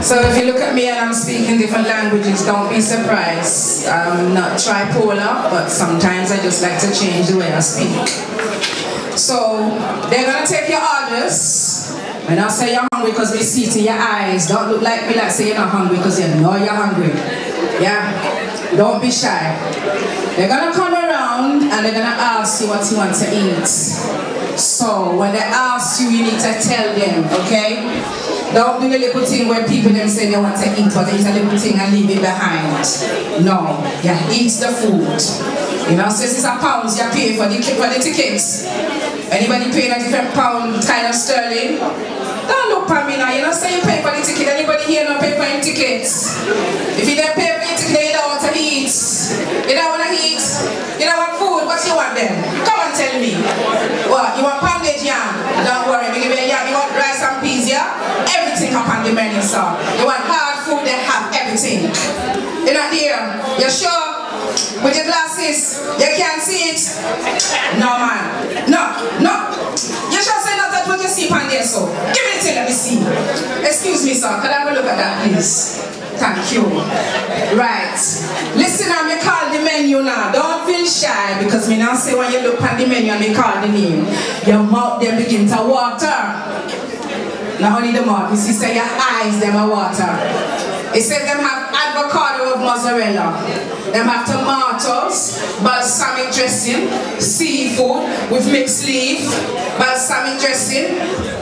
So if you look at me and I'm speaking different languages, don't be surprised. I'm not tripolar, but sometimes I just like to change the way I speak. So they're gonna take your orders. When I say you're hungry because we see it in your eyes, don't look like me like say you're not hungry because you know you're hungry. Yeah? Don't be shy. They're gonna come around and they're gonna ask you what you want to eat. So when they ask you, you need to tell them, okay? Don't do the little thing where people them say they want to eat, but they eat a little thing and leave it behind. No, you eat the food. You know, so this is a pounds you pay for the tickets. Anybody paying a different pound kind of sterling? Don't look at me now, you know, say you pay for the ticket. Anybody here not pay for your tickets? If you don't pay for your ticket, you don't want to eat. You don't want to eat. You don't want food. What you want then? Come and tell me. What? You want pounded yam? Don't worry, we give you a yam. You want rice and peas, yeah? Everything up on the menu, sir. You want hard food, they have everything. You're not there? You sure? With your glasses, you can't see it? No, man. No, no. You should say not that what you see on there, so. Give me the thing, let me see. Excuse me, sir. Can I have a look at that, please? Thank you. Right. Listen, I'm going to call the menu now. Don't feel shy, because me now say when you look at the menu and me call the name, your mouth then begin to water. Not only the mouth, you see, say your eyes, them are water. It says them have avocado with mozzarella. Them have tomatoes, balsamic dressing, seafood with mixed leaf, balsamic dressing,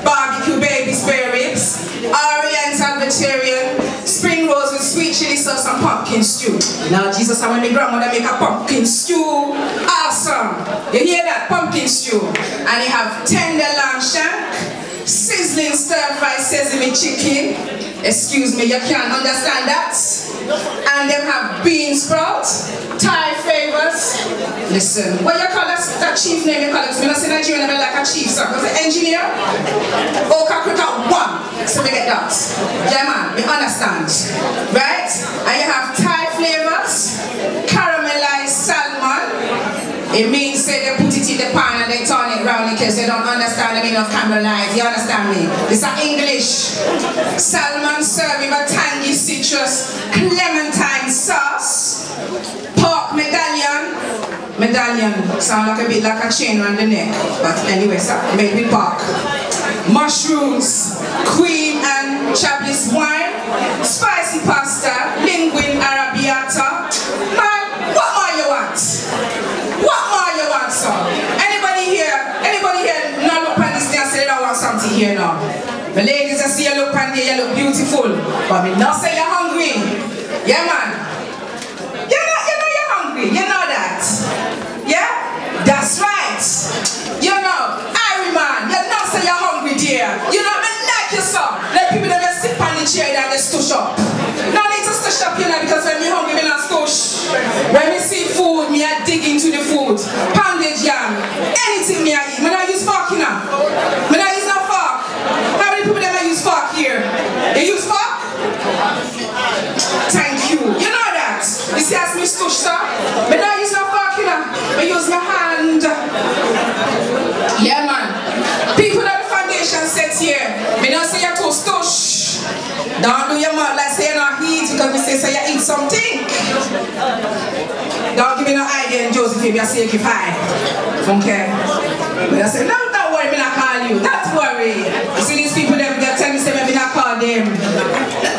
barbecue baby spare ribs, oriental vegetarian, spring rolls with sweet chili sauce and pumpkin stew. Now Jesus, I want my grandmother make a pumpkin stew. Awesome. You hear that? Pumpkin stew. And you have tender lamb shank, sizzling stir-fried sesame chicken. Excuse me, you can't understand that. And them have bean sprouts, Thai flavors. Listen, what you call that chief name? You call it? We don't say Nigerian never like a chief, sir. Because the engineer, Okakrika 1. So we get that. Yeah, man, we understand. Right? And you have Thai flavors, caramelized salmon. It means say they put it in the pan and they turn it round in case they don't understand the meaning of caramelized. You understand me? It's an English. Salmon serving a tangy citrus clementine sauce. Pork medallion. Medallion sound like a bit like a chain around the neck. But anyway, sir, made with pork. Mushrooms, cream and chabliss wine, spicy pasta, linguine arrabbiata. Man, what more you want? What more you want, sir? Anybody here not look at this thing and say they don't want something here now? The ladies that see you look at there, you look beautiful. But me not say you're hungry. Yeah, man. You know you're hungry. You know that. Yeah? That's right. You know, Irie man, you not say you're hungry, dear. You know, me like you, sir. Let people that just sit on the chair and they stush up. No need to stush up, you know, because when me hungry, me not stush. When me see food, me I dig into the food. Pounded yam, anything me I eat. Me not use fork, you know. Me not use no fork. How many people that use fork here? They use fork? Thank you. You know that. You see, as me stush, sir. Me not use no fork, you know. Me use my hand. Yeah, man. People at the foundation set here. Me not say you're too stush. Don't do your mouth like say you're not eat because we say you eat something. Don't give me no idea in Josephine, I say you keep high. Okay? But I say, no, don't worry, me not call you. Don't worry. You see these people that tell me say me not call them.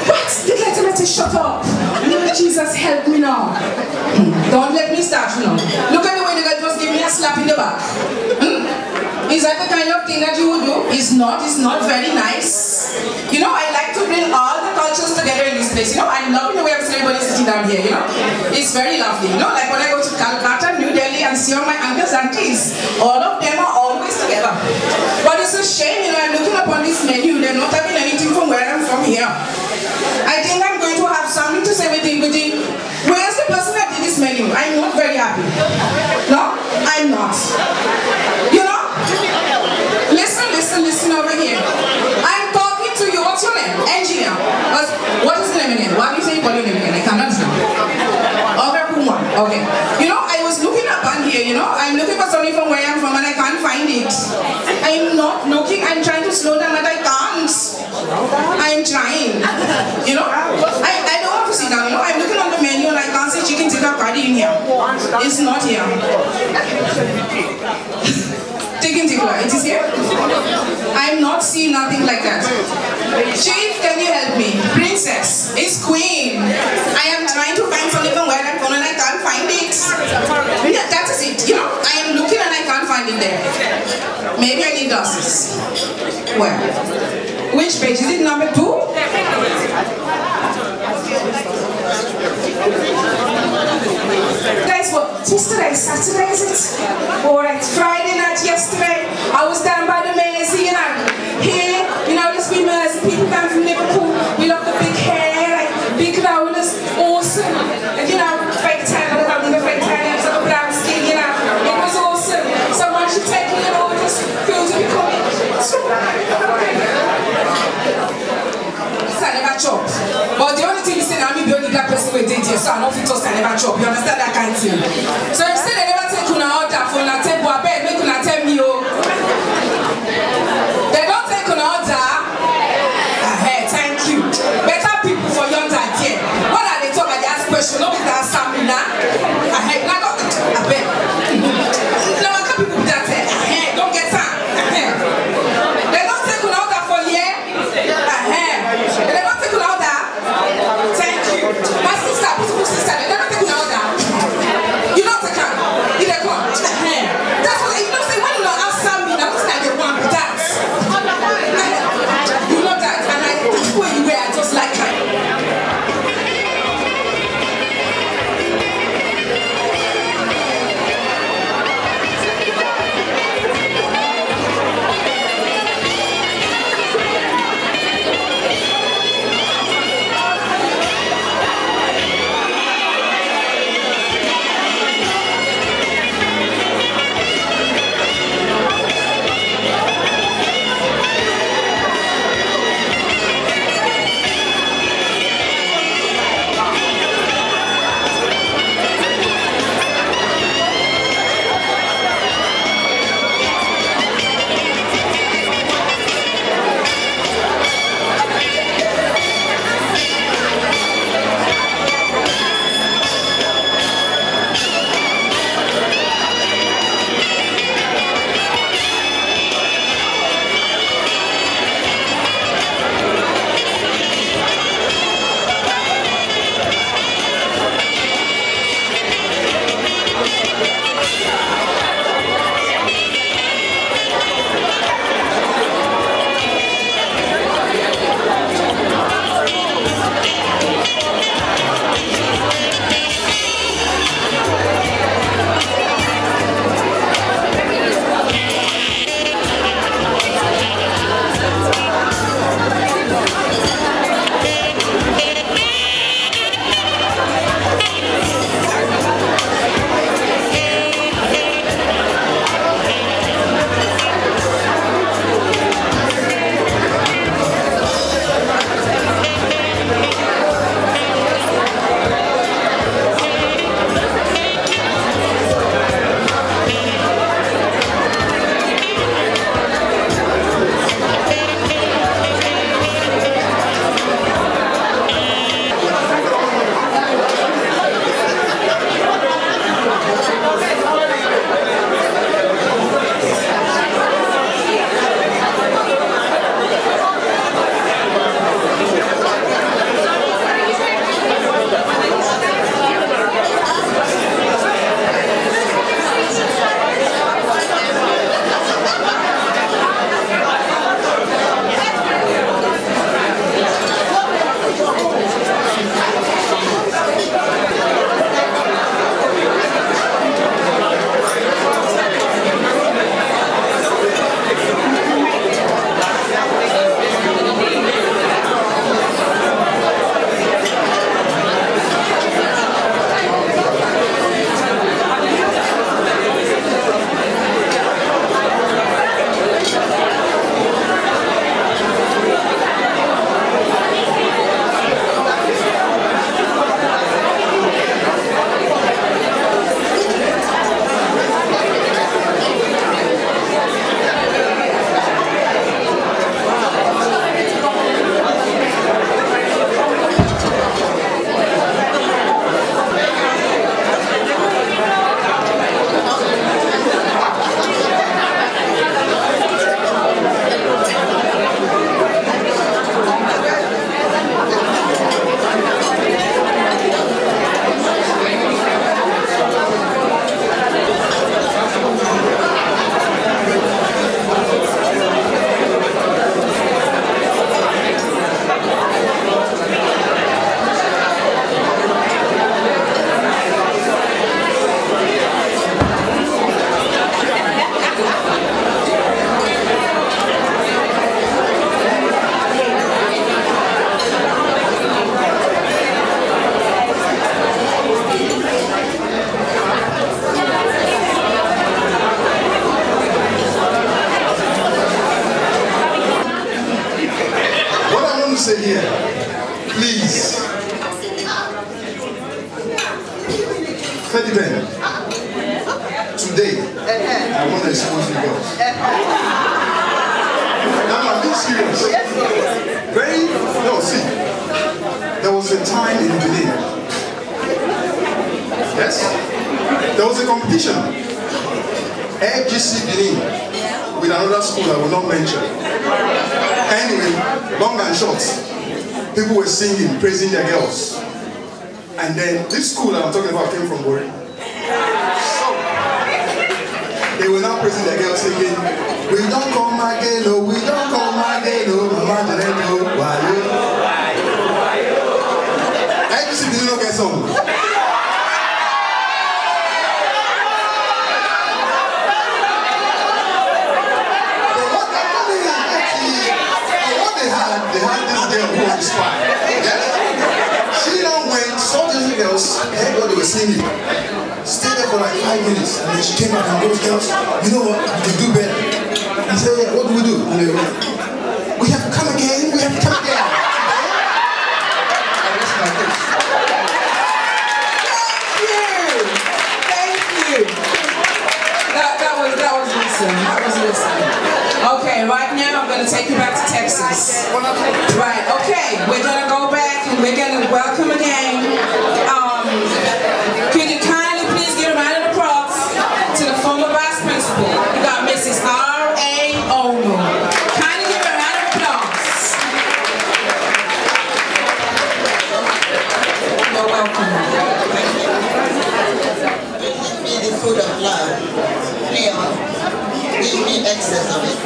What? You get them to shut up. Jesus help me now. Don't let me start, you know. Look at the way the guy just give me a slap in the back. Is that the kind of thing that you would do? It's not very nice. You know, I like to bring all the cultures together in this place. You know, I love the way everybody sitting down here, you know. It's very lovely. You know, like when I go to Calcutta, New Delhi, and see all my uncles and aunties, all of them are always together. But it's a shame, you know, I'm looking upon this menu, they're not having anything from where I'm from here. I think I'm going to have something to say with the where's the person that did this menu? I'm not very happy. No, I'm not. You know? Listen over here. I'm talking to you. What's your name? Engineer. What is the name again? What do you say? What do you name again? I can't understand. Okay. You know, I was looking up on here, you know. I'm looking for something from where I'm from and I can't find it. I'm not looking. I'm trying to slow down but I can't. I'm trying. mean? You know, I don't want to sit down. You know, I'm looking on the menu and I can't see chicken tikka curry in here. It's not here. Chicken tikka, it is here? I'm not seeing nothing like that. Chief, can you help me? Princess, it's queen. I am trying to find something from where I'm going and I can't find it. Yeah, that is it. You know, I am looking and I can't find it there. Maybe I need glasses. Where? Which page? Is it number 2? Guys, what? Yesterday, Saturday, is it? Alright, Friday night, yesterday, I was down by the Mersey, you know. Here, you know, let's be Mersey, people come from Liverpool, we love the big hair, like big rollers, awesome. And you know, fake tan, I love the fake tan, it was like a brown skin, you know. It was awesome. So once you take it all, it just feels to be coming. I never chop. But the only thing is that I'm the only black person who did here, so I don't think I never chop. You understand that kind of thing? So if you say they never take una order for una table, I beg, make una tell me, oh. They don't take una order. Hey, thank you. Better people for yonder here. What are they talking about? They ask questions. Nobody can answer me now. Hey, now go. I beg. No, I can't people that say, hey, don't get time. They don't take una order for here. They don't take una order. Thank you. My sister, beautiful sister, they never take an order. You don't take I want to expose you girls. Now I'm being serious. No, see, there was a time in Benin. Yes? There was a competition. FGC Benin with another school I will not mention. Anyway, long and short, people were singing, praising their girls. And then this school that I'm talking about came from Bori. So, they were now praising their girls singing, we don't come again, no, we don't come again, no, Mama Janeto, why you? FGC didn't know get song. They had this girl who was spy. Yes? She now went, saw these girls, heard what they were singing. Stayed there for like 5 minutes, and then she came back and goes, girls, you know what? We can do better. He said, yeah, what do we do? And they went, we have to come again, we have to come again. I rest my case. Thank you. That was awesome. Okay, right now I'm going to take you back to Texas. Right, okay, we're going to go back and we're going to welcome again. Could you kindly please give a round of applause to the former vice principal? We got Mrs. R.A. Omo. Kindly give her a round of applause. You're welcome. Give me the food of love. Give me excess of it.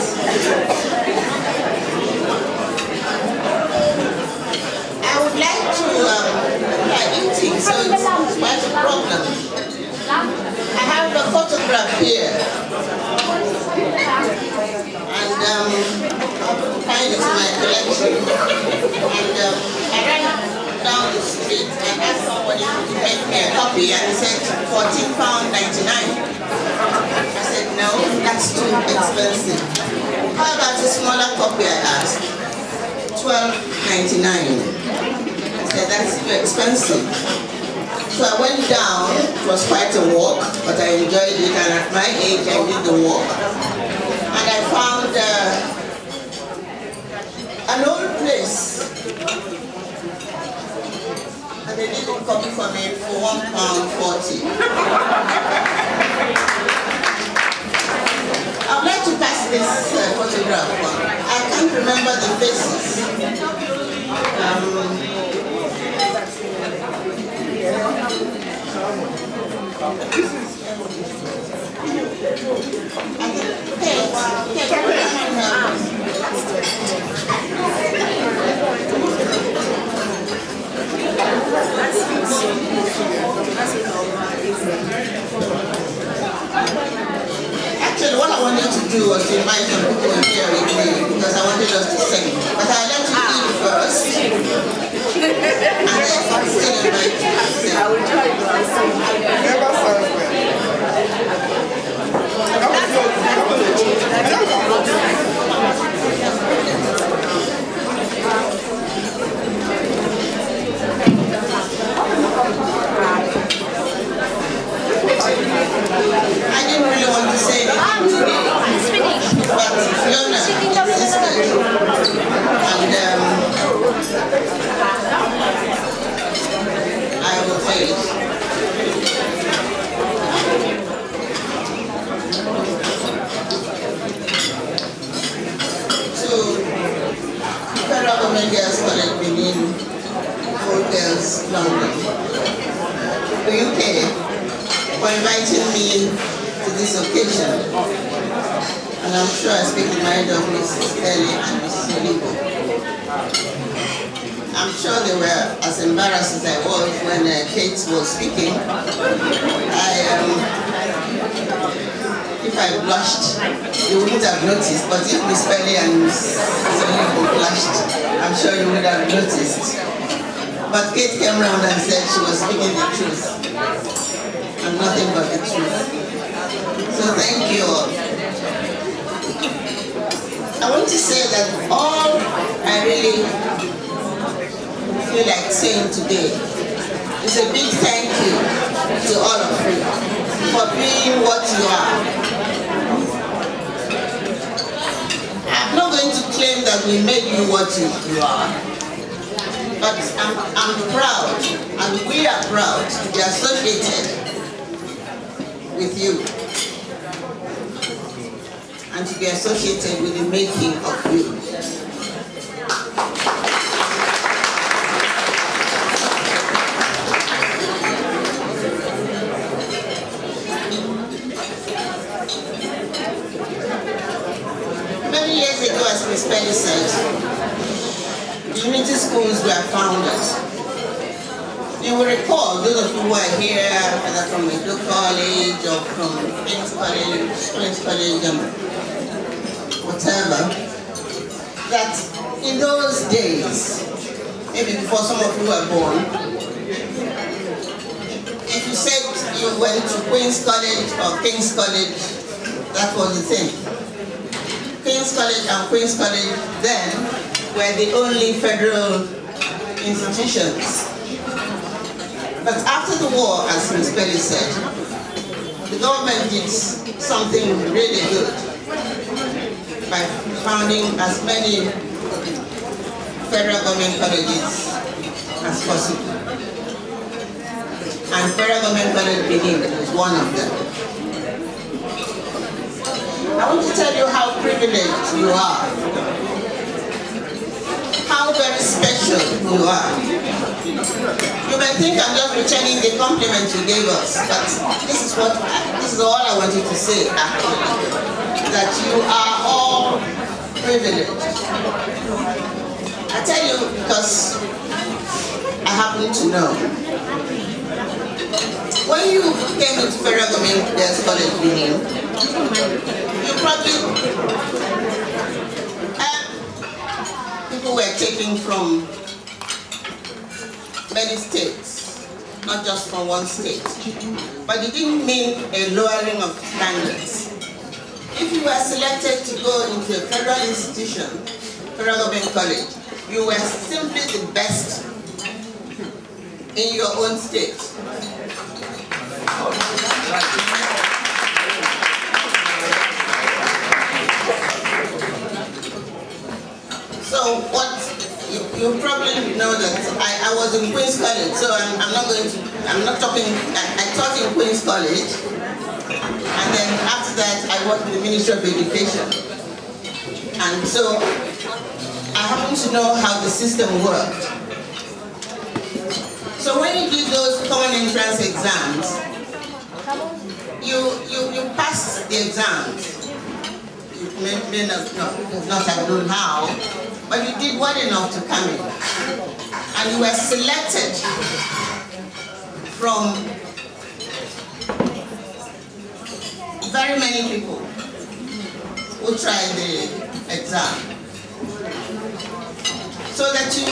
I would like to, eating, so it's quite a problem. I have a photograph here. And find it in my collection. And I ran down the street and asked somebody to make me a copy, and he said £14.99. I said, no, that's too expensive. How about a smaller copy, I asked? $12.99. I said, that's too expensive. So I went down. It was quite a walk, but I enjoyed it, and at my age, I did the walk. And I found an old place. And they did a copy for me for £1.40. I'd like to pass this photograph on. I can't remember the faces. Actually, what I wanted to do was to invite some people here with me because I wanted us to sing. But I'd like to eat first. And then still invite you to sing. I will join you and sing. Never sounds well. I didn't really want to say anything today, but Fiona insisted, and I will say it. To Federal Government Girls College Benin, Old Girls London, the UK, for inviting me to this occasion. And I'm sure I speak in mind of Mrs. Ellie and Mrs. Olivo. I'm sure they were as embarrassed as I was when Kate was speaking. If I blushed, you wouldn't have noticed, but if Miss Ellie and Mrs. Olivo blushed, I'm sure you would have noticed. But Kate came around and said she was speaking the truth. And nothing but the truth. So thank you all. I want to say that all I really feel like saying today is a big thank you to all of you. for being what you are. I'm not going to claim that we made you what you are, but I'm proud, and we are proud to be associated with you, and to be associated with the making of you. Many years ago, as Ms. Penny said, unity schools were founded. You will recall, those of you who are here, either from Edo College or from King's College and whatever, that in those days, maybe before some of you were born, if you said you went to Queen's College or King's College, that was the thing. King's College and Queen's College then were the only federal institutions. But after the war, as Ms. Pelly said, the government did something really good by founding as many federal government colleges as possible. And Federal Government College Benin was one of them. I want to tell you how privileged you are, how very special you are. You may think I'm just returning the compliment you gave us, but this is all I wanted to say, actually, that you are all privileged. I tell you because I happen to know. When you came into Federal Government Girls College Benin, you probably people were taken from many states, not just from one state. But it didn't mean a lowering of standards. If you were selected to go into a federal institution, Federal Government College, you were simply the best in your own state. So what you probably know that I was in Queen's College, so I taught in Queen's College, and then after that I worked in the Ministry of Education. And so I happen to know how the system worked. So when you did those common entrance exams, you passed the exams. You may not have known how, but you did well enough to come in. And you were selected from very many people who tried the exam. So that you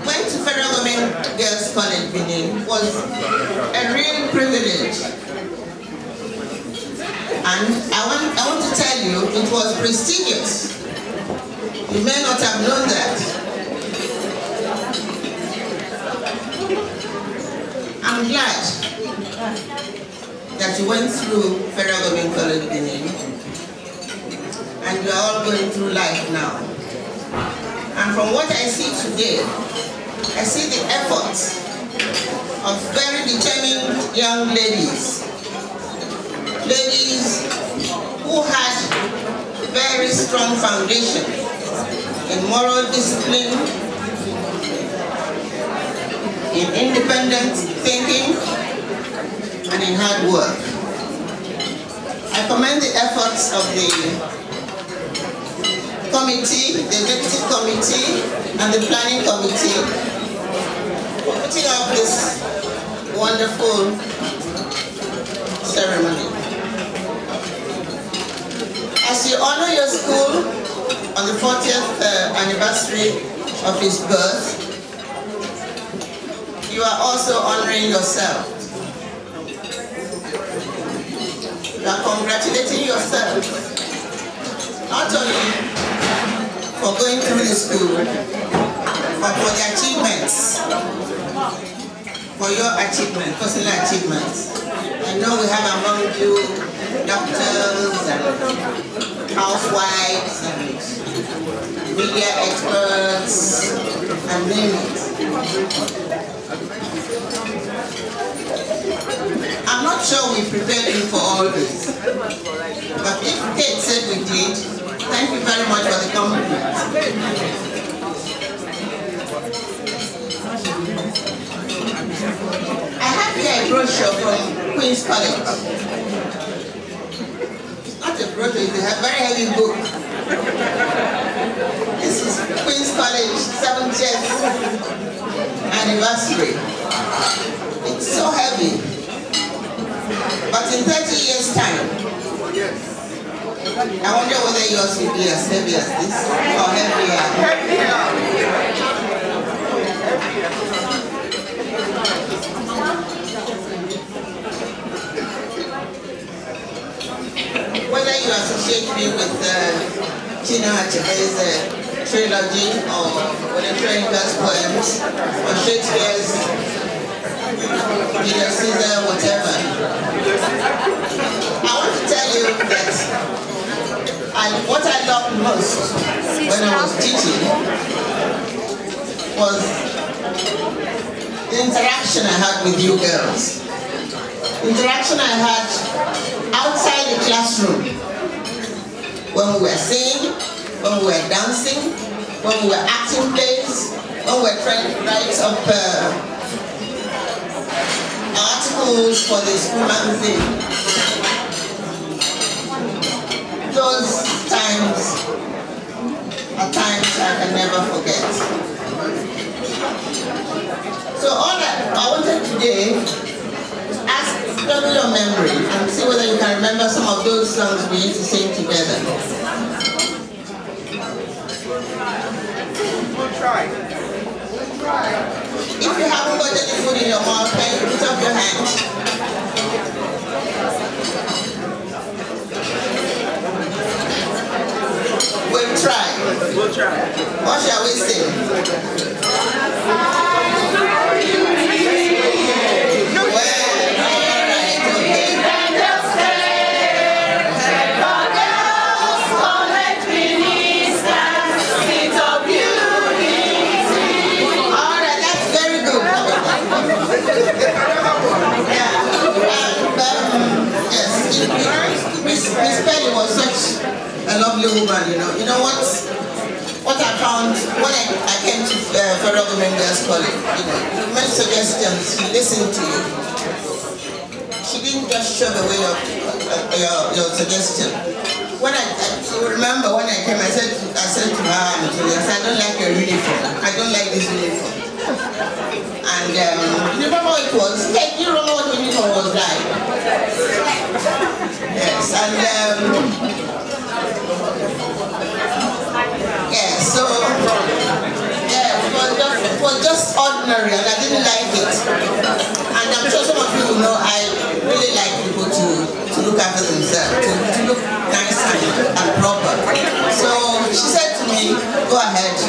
went to Federal Government Girls College Benin was a real privilege. And I want to tell you, it was prestigious. You may not have known that. I'm glad that you went through Federal Government College Benin, and you are all going through life now. And from what I see today, I see the efforts of very determined young ladies. Ladies who had very strong foundation in moral discipline, in independent thinking, and in hard work. I commend the efforts of the committee, the executive committee, and the planning committee for putting up this wonderful ceremony. As you honor your school on the 40th anniversary of its birth, you are also honoring yourself. You are congratulating yourself, not only for going through the school, but for the achievements, for your achievements, personal achievements. I know we have among you doctors and housewives and media experts and name it. I'm not sure we prepared you for all this, but if Kate said we did, thank you very much for the compliment. I have here a brochure from Queen's College. It's not a brochure, it's a very heavy book. This is Queen's College 70th anniversary. It's so heavy. But in 30 years' time, I wonder whether yours will be as heavy as this or heavier. Whether you associate me with Chino Achebe's trilogy or with the Training's poems or Shakespeare's Julius Caesar, whatever. I want to tell you that what I loved most when I was teaching was the interaction I had with you girls. The interaction I had outside the classroom when we were singing, when we were dancing, when we were acting plays, when we were trying to write up articles for the school magazine. Those times are times I can never forget. So all that I wanted today is ask your memory and see whether you can remember some of those songs we used to sing together. We'll try. If you haven't got any food in your mouth, can you put up your hand? We'll try. We'll try. What shall we sing? Miss Penny was such a lovely woman, you know. You know what I found when I came to Federal Government Girls College, you know, you made suggestions, she listened to you. She didn't just shove away your suggestion. When I remember when I came, I said to her, I said, I don't like your uniform. I don't like this uniform. And you remember what it was? Hey, you remember what the uniform was like? Yes, and yeah, so yeah, it was just ordinary, and I didn't like it. And I'm sure some of you know I really like people to look after themselves, to look nice and proper. So she said to me, go ahead,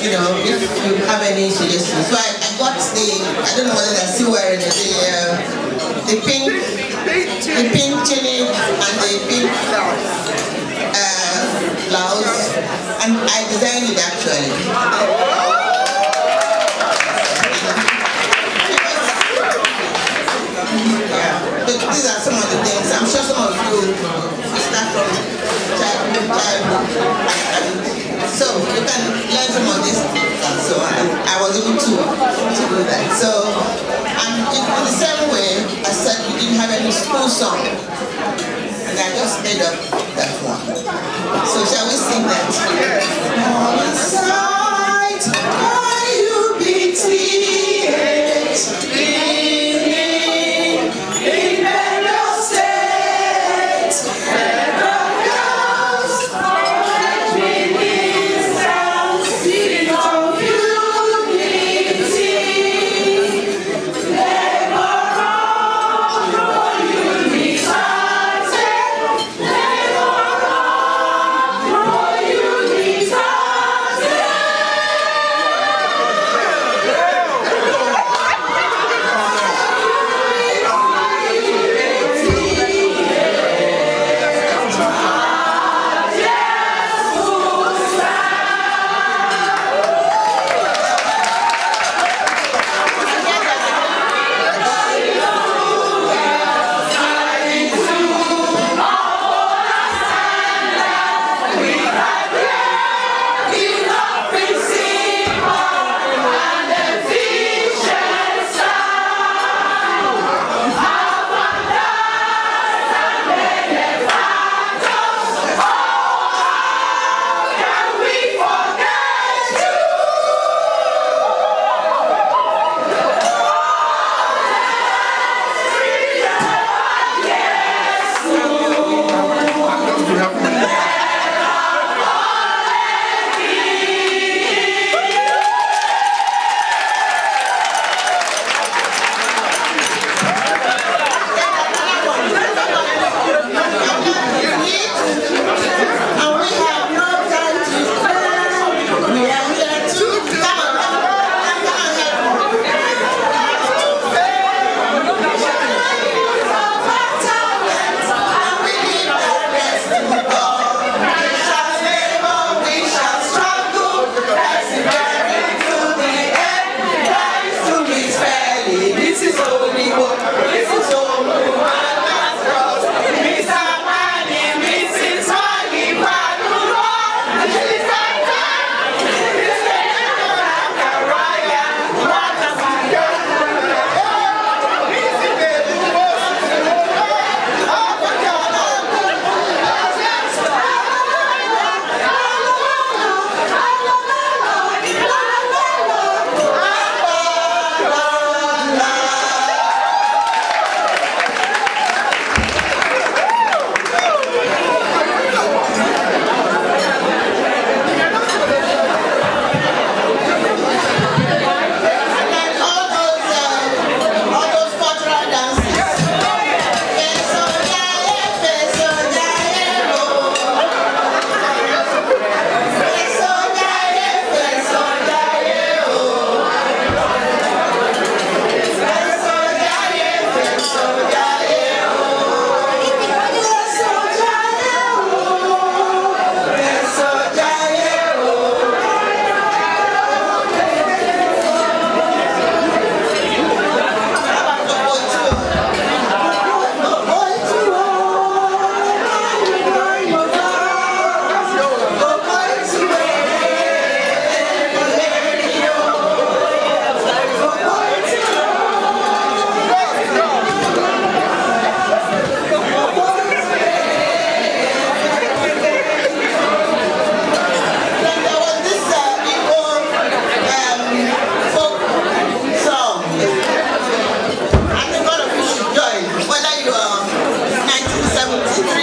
you know, if you have any suggestions. So I got I don't know whether they're still wearing the pink tunic and the pink blouse, and I designed it actually. Yeah, but these are some of the things. I'm sure some of you start from childhood. So you can learn some of this. So I was able to do that. So and in the same way, I said we didn't have any school song, and I just made up that one. So shall we sing that? On the side,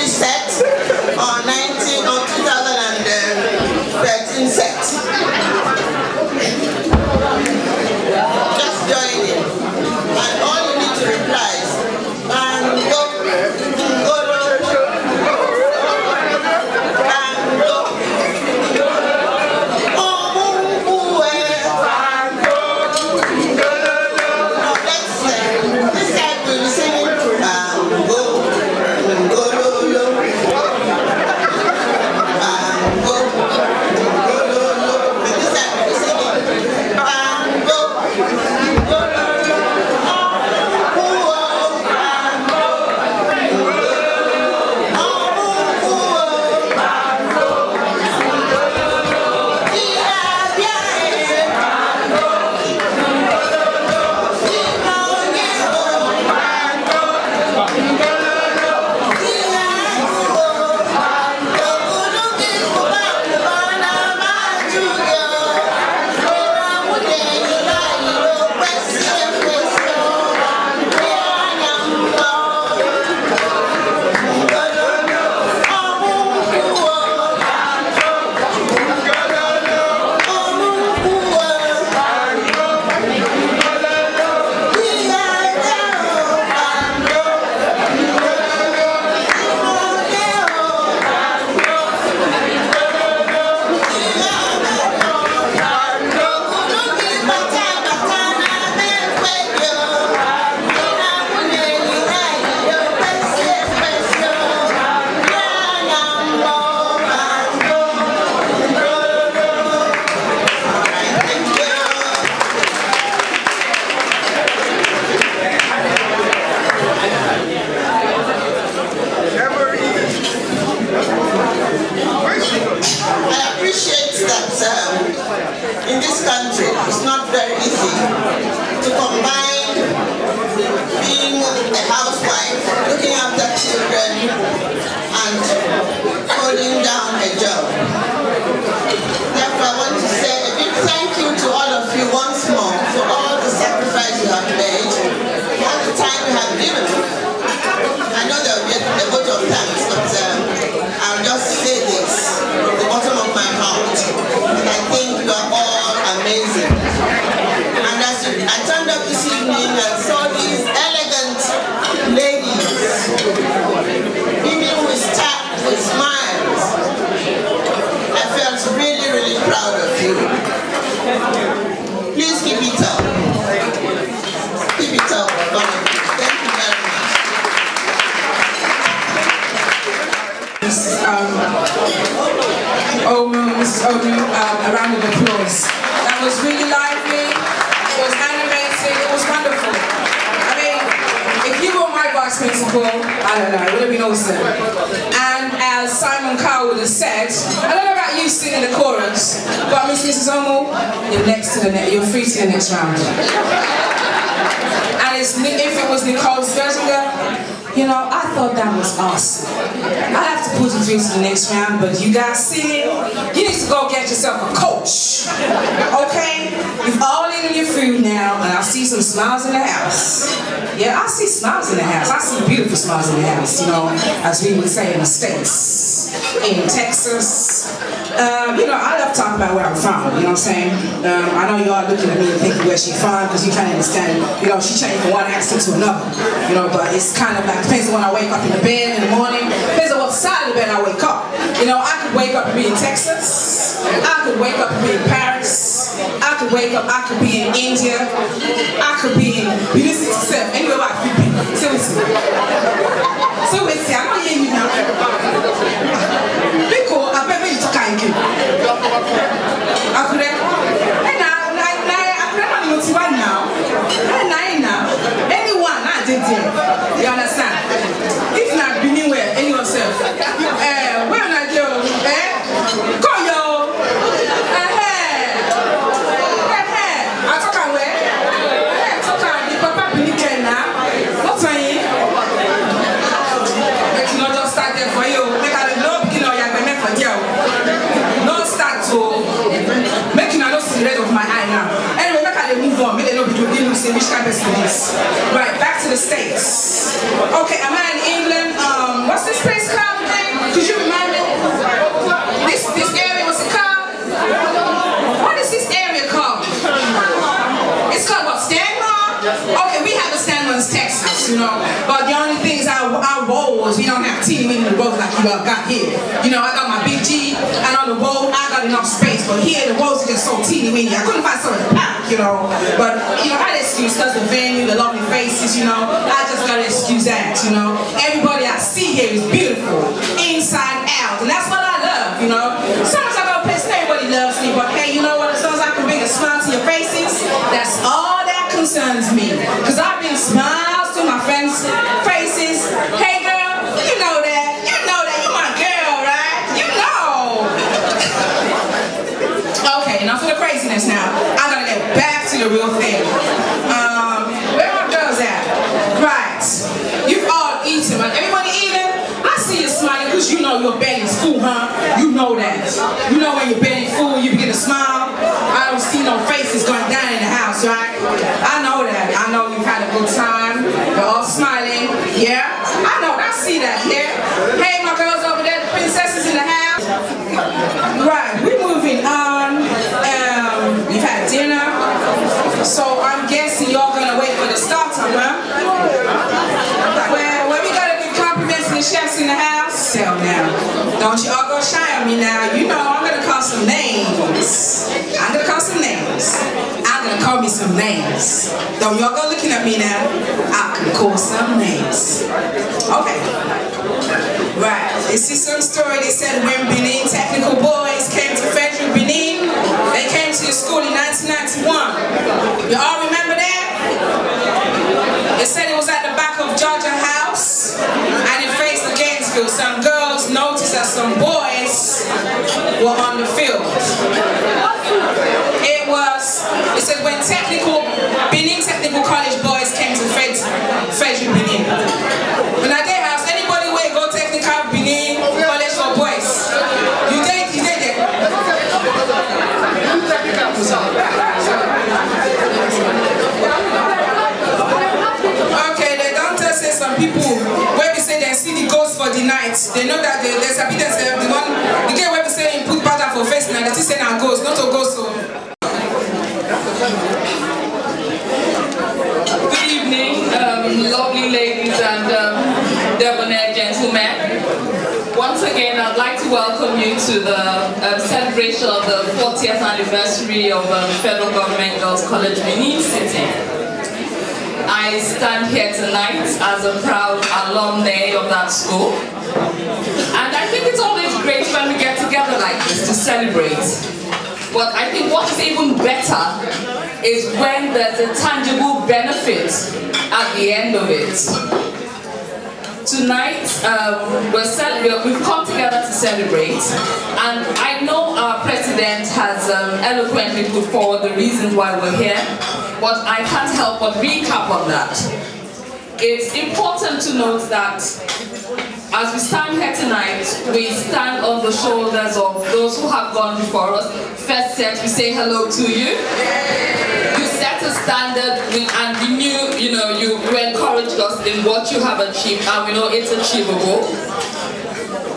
set or 2013 set. Just join in. And all you need to reply is Bango. In this country, it's not very easy to combine being a housewife, looking after children, and holding down a job. Therefore, I want to say a big thank you to all of you once more for all the sacrifice you have made, all the time you have given. I know there will be a vote of thanks, but I'll just say this from the bottom of my heart. I think you are all amazing. And as I turned up this evening and saw these elegant ladies, even with smiles, I felt really, really proud of you. Please keep it up. Keep it up. Thank you very much. Mrs. Omu, a round of applause. That was really lively, it was animated, it was wonderful. I mean, if you were my vice principal, I don't know, it would have been awesome. And as Simon Cowell would have said, I don't know about you singing the chorus, but Mrs. Omu, you're free to the next round. And if it was Nicole Scherzinger, you know, I thought that was awesome. I have to put you through to the next round, but you guys singing, you need to go get yourself a coach. Okay? You've all eaten your food now, and I see some smiles in the house. Yeah, I see smiles in the house. I see beautiful smiles in the house, you know, as we would say in the States, in Texas. You know, I love talking about where I'm from, you know what I'm saying? I know you all looking at me and thinking where she's from, because you can't understand, you know, she changed from one accent to another, you know, but it's kind of like, depends on when I wake up in the bed in the morning, depends on what side of the bed I wake up. You know, I could wake up and be in Texas, I could wake up and be in Paris, I could wake up, I could be in India, I could be in Benin itself, anywhere like you. So it's I'm not hearing you now. Because I bet you to kind of I could have, and I could have one now, and anyone I did it. You understand? If not Benin where anyone self, where I do, call yo, I talk away, talk the papa Benin now. What's on you? Make you not just start there for you. Make a low begin or you're going for you. Not start to make you not see the red of my eye now. Anyway, make a move on. Make they know begin to see which kind of person it is. Right, back to the States. Okay, am I in England? What's this place called? what I got here. You know, I got my big G, and on the road, I got enough space, but here the roads are just so teeny-weeny. I couldn't find somewhere to park, you know. But, you know, I had an excuse because the venue, the lovely faces, you know. I just got to excuse that, you know. Everybody I see here is beautiful, inside out, and that's what I love, you know. Sometimes I go to places, everybody loves me, but hey, you know what? As long as I can bring a smile to your faces, that's all that concerns me. Because I bring smiles to my friends' faces. Hey girl, you know that. You're my girl, right? You know. Okay, enough of the craziness now. I gotta get back to the real thing. Where are my girls at? Right. You've all eaten, right? Everybody eating? I see you smiling because you know your belly's full, huh? You know that. You know when your belly's full, you begin to smile. I don't see no faces going down in the house, right? I know that. I know you've had a good time. You're all smiling. Yeah? I know. I see that. Yeah? Hey, my girls over there, the princesses in the house. Right. We're moving on. You've had dinner. So I'm guessing y'all going to wait for the starter, huh? Well, we got to give compliments to the chefs in the house. Tell now. Don't you all go shy on me now. You know I'm going to call some names. I'm going to call some names. I'm going to call me some names. Don't y'all go looking at me now. I can call some names. Okay. Right. This is some story. They said when Benin technical boys came to Federal Benin, they came to the school in 1991. You all remember that? They said it was at the back of Georgia House and it faced the Gainesville. Some girls noticed that some boys were on the field. It said when Benin Technical College boys came to Federal Benin. When I get house, anybody where go Technical Benin College for boys? You did it. Okay, they don't tell say some people where they say they see the ghost for the night. They know that there's evidence the girl where they say put powder for face now, that is saying a ghost, not a ghost. So. Good evening, lovely ladies and debonair gentlemen. Once again, I'd like to welcome you to the celebration of the 40th anniversary of Federal Government Girls College Benin City. I stand here tonight as a proud alumni of that school. And I think it's always great when we get together like this to celebrate. But I think what is even better is when there's a tangible benefit at the end of it. Tonight, we've come together to celebrate, and I know our president has eloquently put forward the reasons why we're here, but I can't help but recap on that. It's important to note that as we stand here tonight, we stand on the shoulders of those who have gone before us. First set, we say hello to you. You set a standard, and we knew, you encouraged us in what you have achieved, and we know it's achievable.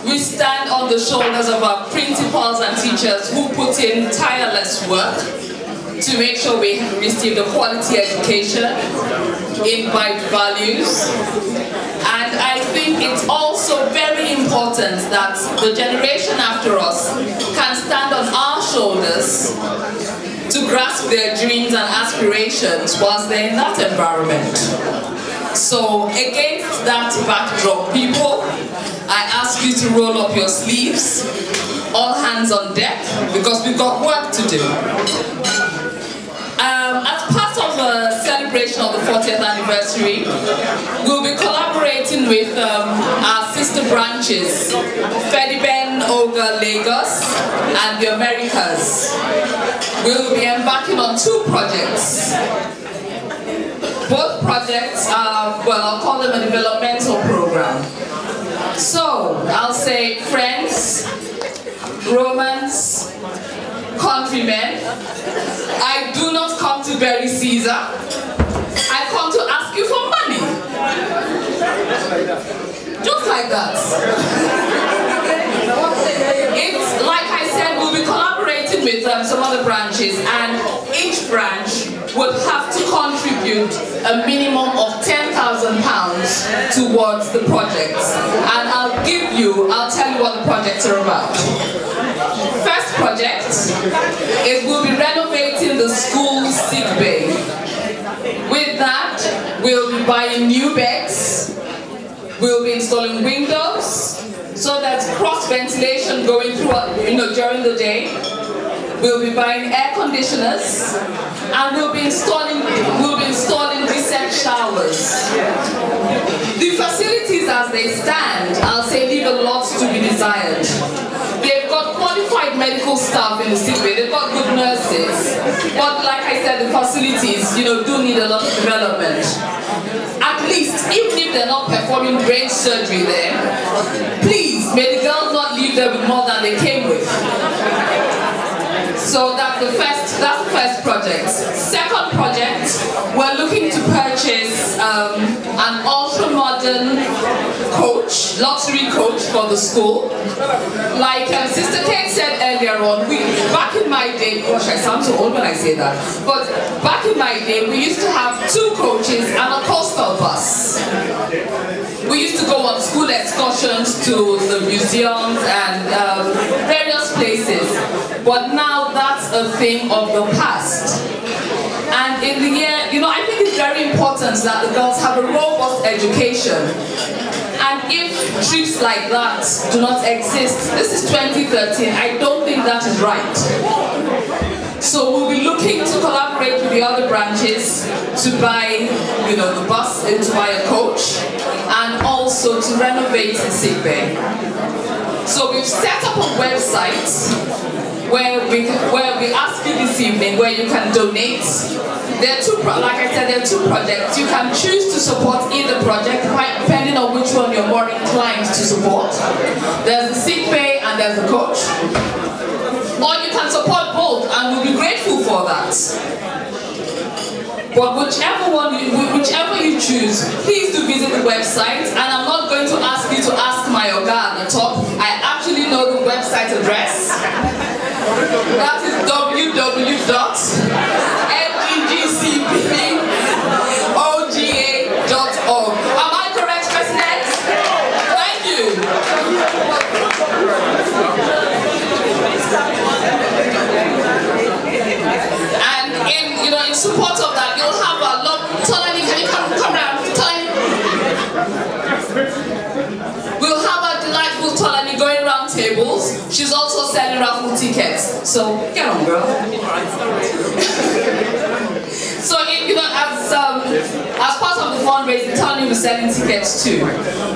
We stand on the shoulders of our principals and teachers who put in tireless work to make sure we receive the quality education, imbibe values. And I think it's also very important that the generation after us can stand on our shoulders to grasp their dreams and aspirations whilst they're in that environment. So against that backdrop, people, I ask you to roll up your sleeves, all hands on deck, because we've got work to do. As part of the celebration of the 40th anniversary, we'll be collaborating with our sister branches, Fediben, Oga, Lagos, and the Americas. We'll be embarking on 2 projects. Both projects are, well, I'll call them a developmental program. So, I'll say friends, Romans, countrymen, I do not come to bury Caesar. I come to ask you for money. Just like that. It's like I said, we'll be collaborating with some other branches, and each branch would have to contribute a minimum of £10,000 towards the project. And I'll tell what the projects are about. First project is we'll be renovating the school sick bay. With that, we'll be buying new beds, we'll be installing windows, so there's cross ventilation going through, during the day. We'll be buying air conditioners, and we'll be installing decent showers. The facilities as they stand, I'll say, leave a lot to be desired. They've got qualified medical staff in the sick bay, they've got good nurses, but like I said, the facilities, do need a lot of development. At least, even if they're not performing brain surgery there, please, may the girls not leave there with more than they came with. So that's the first project. Second project, we're looking to purchase an ultra-modern coach, luxury coach for the school. Like Sister Kate said earlier on, back in my day, gosh, I sound so old when I say that, but back in my day, we used to have 2 coaches and a coastal bus. We used to go on school excursions to the museums and various places, but now that's a thing of the past. And in the year, I think it's very important that the girls have a robust education. And if trips like that do not exist, this is 2013, I don't think that is right. So we'll be looking to collaborate with the other branches to buy, the bus, to buy a coach, and also to renovate the sick bay. So we've set up a website where we ask you this evening where you can donate. There are like I said, there are 2 projects. You can choose to support either project depending on which one you're more inclined to support. There's the sick bay and there's the coach. Or you can support both, and we'll be grateful for that. But whichever you choose, please do visit the website. And I'm not going to ask you to ask my Oga at the top. I actually know the website address. That is www.ndgcboga.org. Am I correct, President? Thank you. And in support of that, you'll have a lot. Tolani, can you come around? Tolani. We'll have a delightful Tolani going around tables. She's also selling raffle tickets. So get on, girl. So as part of the fundraising, Tolani was selling tickets too.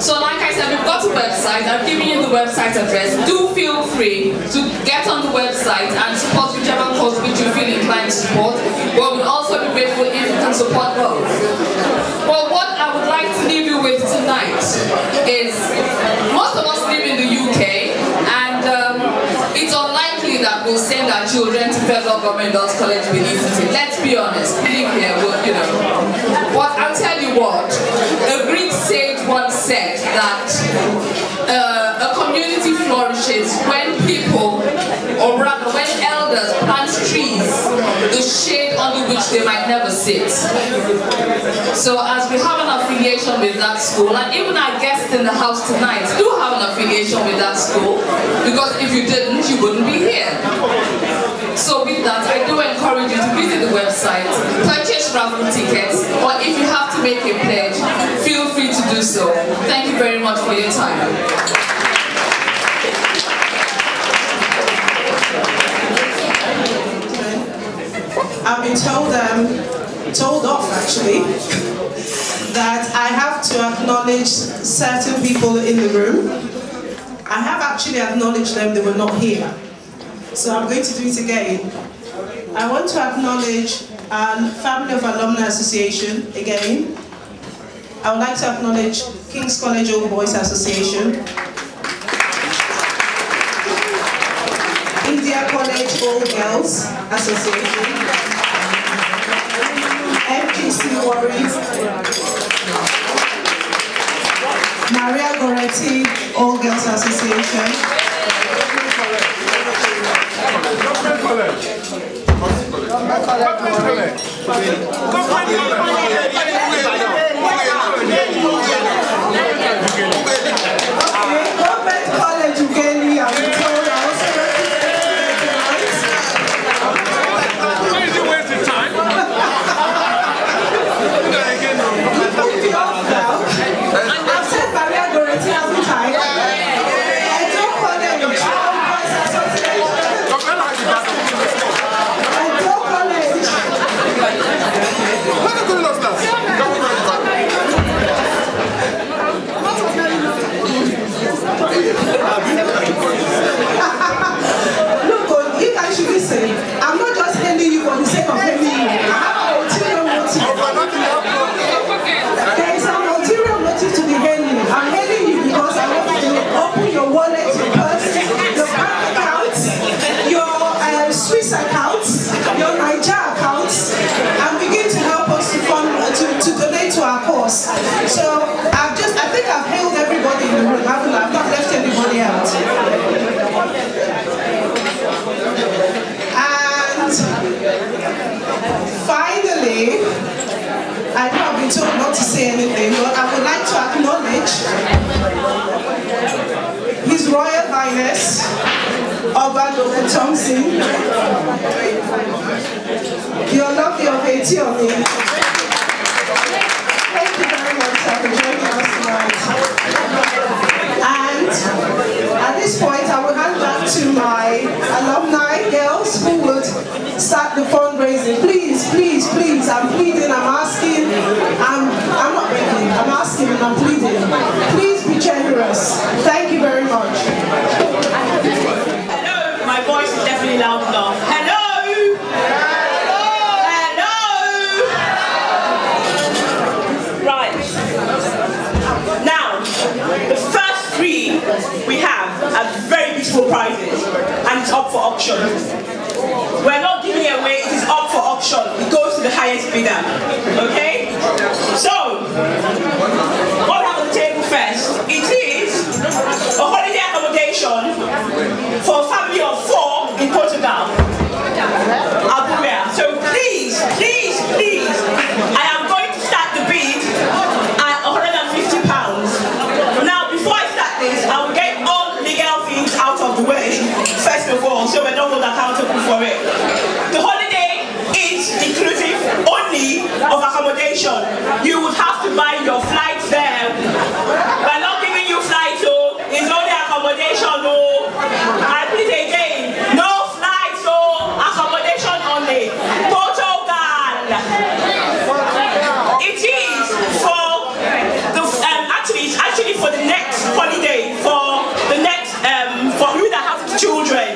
So like I said, we've got a website. I've given you the website address. Do feel free to get on the website and support whichever cause which you feel inclined to support. But we'd also be grateful if you can support both. Well, what I would like to leave you with tonight is most of us live in the UK, and it's unlikely that we'll send our children to Federal Government Girls College Benin City. Let's be honest, live here, But I'll tell you what, a Greek sage once said that a community flourishes when people, or rather when elders plant trees, the shade under which they might never sit. So as we have an affiliation with that school, and even our guests in the house tonight do have an affiliation with that school, because if you didn't, you wouldn't be here. So with that, I do encourage you to visit the website, purchase raffle tickets, or if you have to make a pledge, feel free to do so. Thank you very much for your time. I've been told off actually, that I have to acknowledge certain people in the room. I have actually acknowledged them, they were not here. So I'm going to do it again. I want to acknowledge Family of Alumni Association again. I would like to acknowledge King's College Old Boys Association, India College Old Girls Association, MGC Warri, Maria Goretti Old Girls Association, Government College His Royal Highness, Oba Dr. Thompson, your lovely Obeti Omi. Thank you very much for joining us tonight. And at this point, I will hand back to my alumni girls who would start the fundraising. Please, please, please, I'm pleading, I'm asking, I'm not begging, I'm asking and I'm pleading. Please be generous. Thank you very much. Hello, my voice is definitely loud enough. Hello! Right. Now, the first three we have are very beautiful prizes and it's up for auction. We're not giving it away, it is up for auction. It goes to the highest bidder. Okay? So, what we have on the table first? It is a holiday accommodation for a family of 4 in Portugal. Abuja. So please, please, please, I am going to start the bid at £150. Now, before I start this, I will get all legal things out of the way, first of all, so we're not held accountable for it. The holiday is inclusive only of accommodation. You would have to buy your flights there. We're not giving you flights, so it's only accommodation, no. I repeat again, no flights, so accommodation only. Portugal. It is for the actually for the next holiday, for the next for you that have children.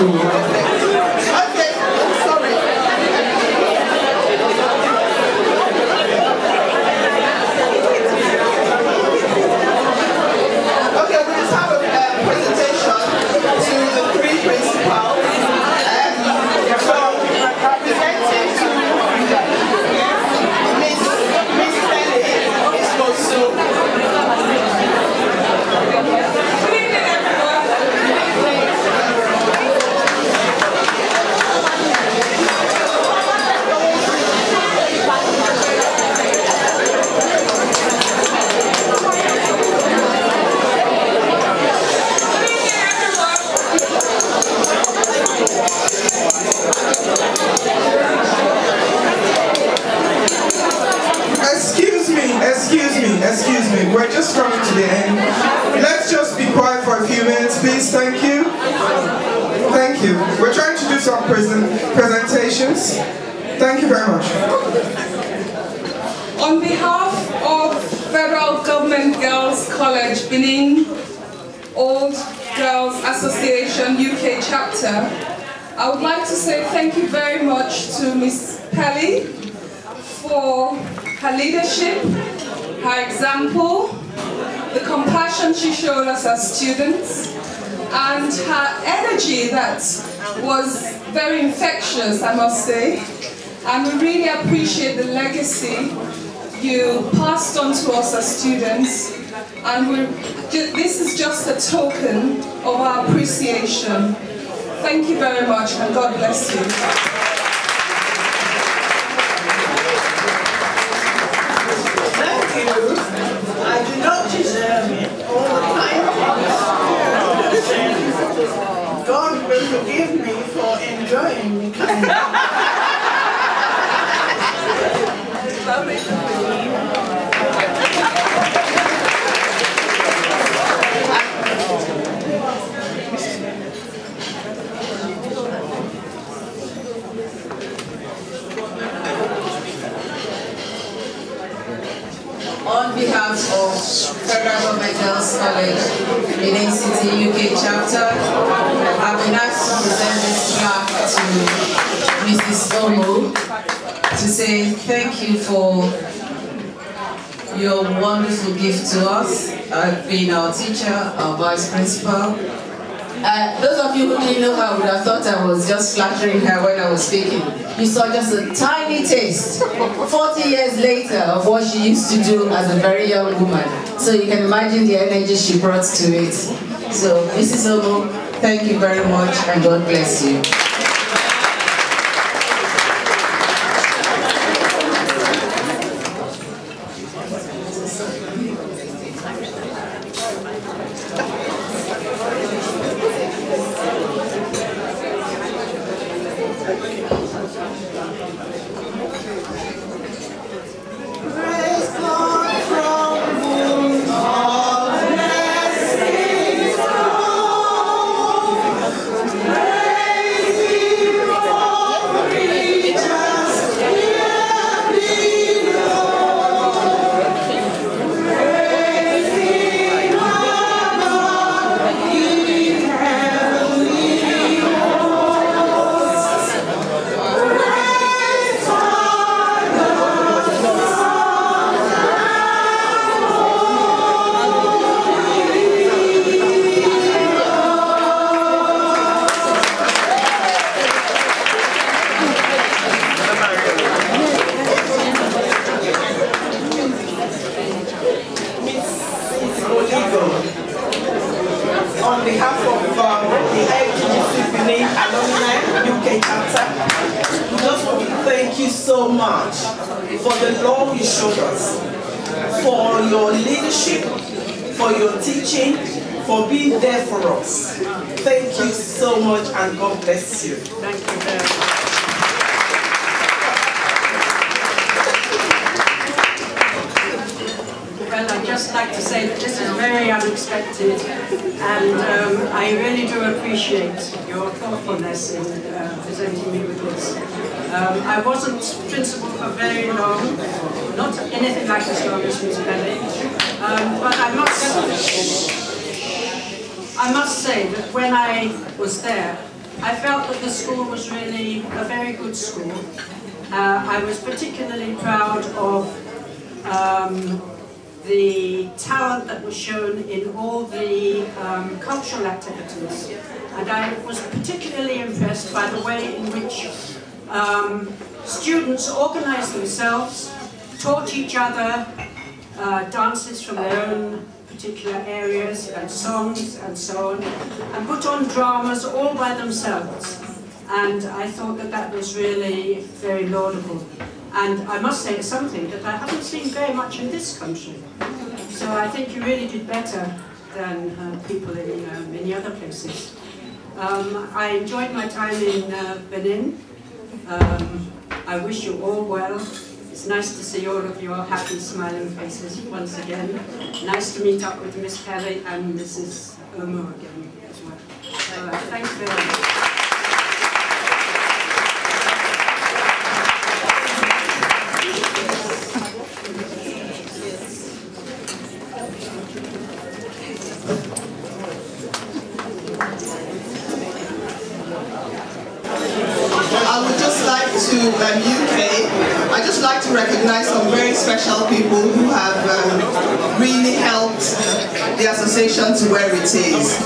Okay, sorry. Okay, we just have a presentation to the three principals. So, presenting to Miss Penny is Mosu. Excuse me, we're just coming to the end. Let's just be quiet for a few minutes, please. Thank you. Thank you. We're trying to do some presentations. Thank you very much. On behalf of Federal Government Girls College Benin Old Girls Association UK chapter, I would like to say thank you very much to Ms. Pelly for her leadership, her example, the compassion she showed us as students, and her energy that was very infectious, I must say. And we really appreciate the legacy you passed on to us as students. And this is just a token of our appreciation. Thank you very much, and God bless you. I do not deserve it all the time. God will forgive me for enjoying the kind. On behalf of Federal Government Girls College, Benin City, UK chapter, I've been asked to present this plaque to Mrs. Omo to say thank you for your wonderful gift to us, being our teacher, our vice principal. Those of you who didn't know her would have thought I was just flattering her when I was speaking. You saw just a tiny taste, 40 years later, of what she used to do as a very young woman. So you can imagine the energy she brought to it. So, Mrs. Omo, thank you very much, and God bless you. On behalf of the LGBTQ Benin Alumni UK chapter, we just want to thank you so much for the love you showed us, for your leadership, for your teaching, for being there for us. Thank you so much, and God bless you. Thank you very much. Well, I'd just like to say that this is very unexpected, and I really do appreciate your thoughtfulness in presenting me with this. I wasn't principal for very long, not anything like as long as Ms. Belly, but I must say that when I was there, I felt that the school was really a very good school. I was particularly proud of the talent that was shown in all the cultural activities. And I was particularly impressed by the way in which students organised themselves, taught each other dances from their own particular areas and songs and so on, and put on dramas all by themselves. And I thought that that was really very laudable. And I must say it's something that I haven't seen very much in this country. So I think you really did better than people in many other places. I enjoyed my time in Benin. I wish you all well. It's nice to see all of your happy, smiling faces once again. Nice to meet up with Miss Perry and Mrs. Omo again as well. Thanks very much. I'd just like to recognize some very special people who have really helped the association to where it is.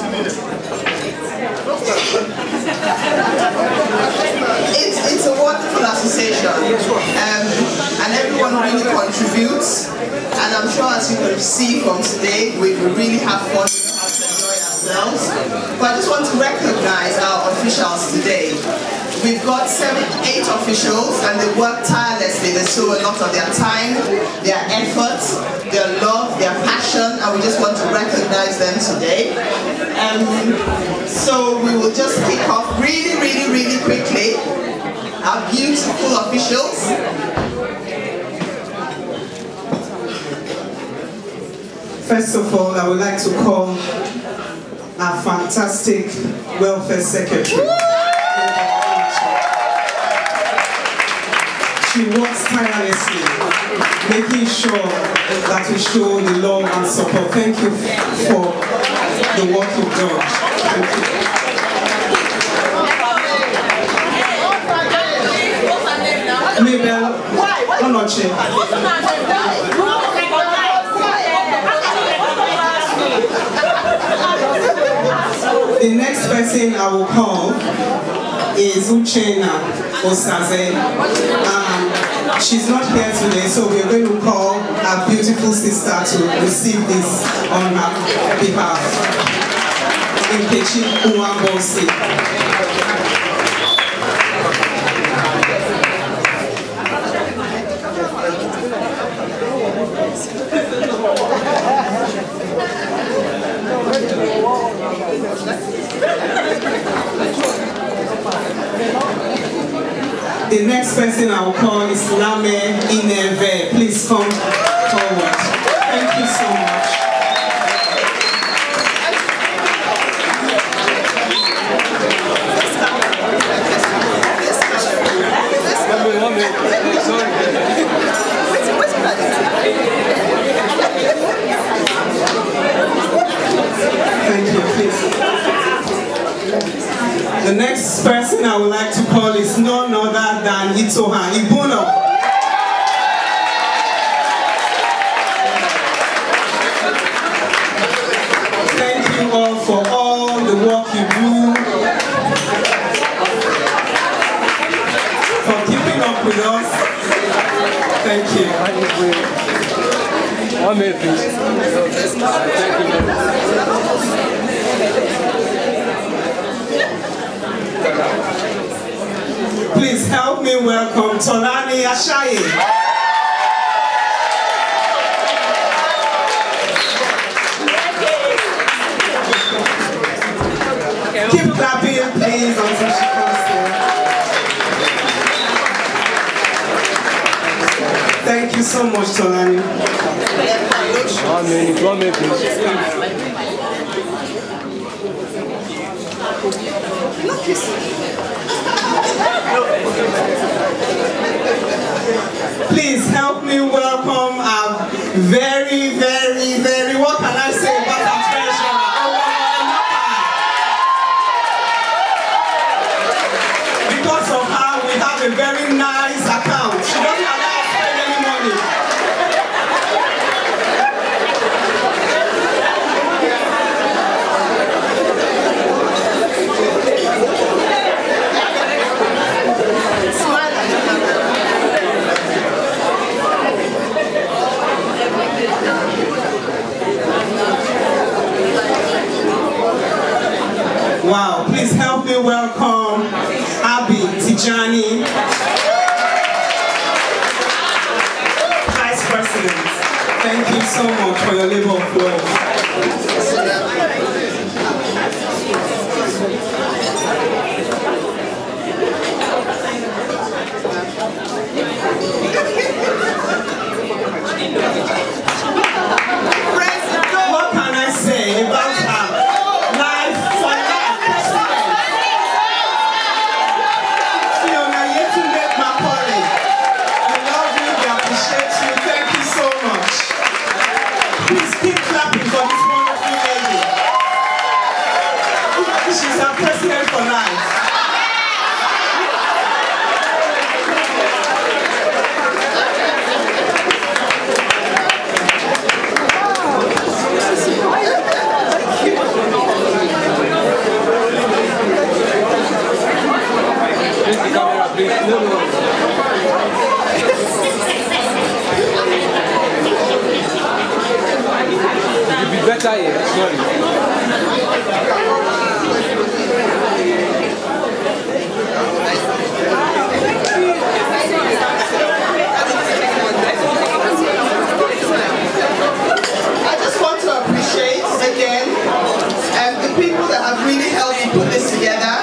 It's a wonderful association, and everyone really contributes, and I'm sure as you can see from today, we really have fun and enjoy ourselves. But I just want to recognize our officials today. We've got 8 officials, and they work tirelessly. They show a lot of their time, their efforts, their love, their passion, and we just want to recognize them today. So we will just kick off really, really, really quickly. Our beautiful officials. First of all, I would like to call our fantastic welfare secretary. She works tirelessly, making sure that we show the love and support. Thank you for the work you've done. Thank you. Mabel, Onoche. The next person I will call is Uchenna Osaze. She's not here today, so we're going to call our beautiful sister to receive this on her behalf. Nkechi Uwambosi. The next person I will call is Lame Ineve. Please come forward. Thank you so much. Thank you, please. The next person I would like to call is none other than Itoha Ibuno. Thank you all for all the work you do, for keeping up with us. Thank you. 1 minute, please. Please help me welcome Tolani Ashaye. Keep clapping, please, until she comes here. Thank you so much, Tolani. 1 minute, please. Please help me welcome our very, very, very, what can I say about our treasurer? Wow, please help me welcome Abi Tijani, Vice President. Thank you so much for your labor of love. What can I say about her? Life for life. Fiona, you to make my calling. We love you, we appreciate you. Thank you so much. Please keep clapping for this wonderful lady. She's our president for life. You'd be better here, sorry. I just want to appreciate again the people that have really helped me put this together.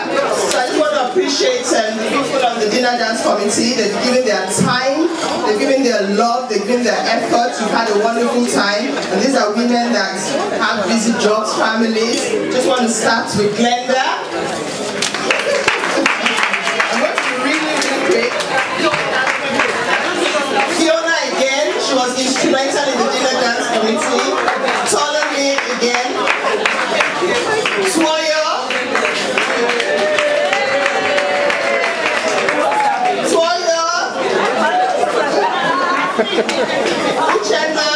So I just want to appreciate the people on the dinner dance committee. They've given their time, they've given their love, they've given their effort. We've had a wonderful time. And these are women that have busy jobs, families. Just want to start with Glenda. I'm going to be really, really quick. Fiona again, she was instrumental in the dinner dance committee. Tolerate again. Toyo. Uchenna.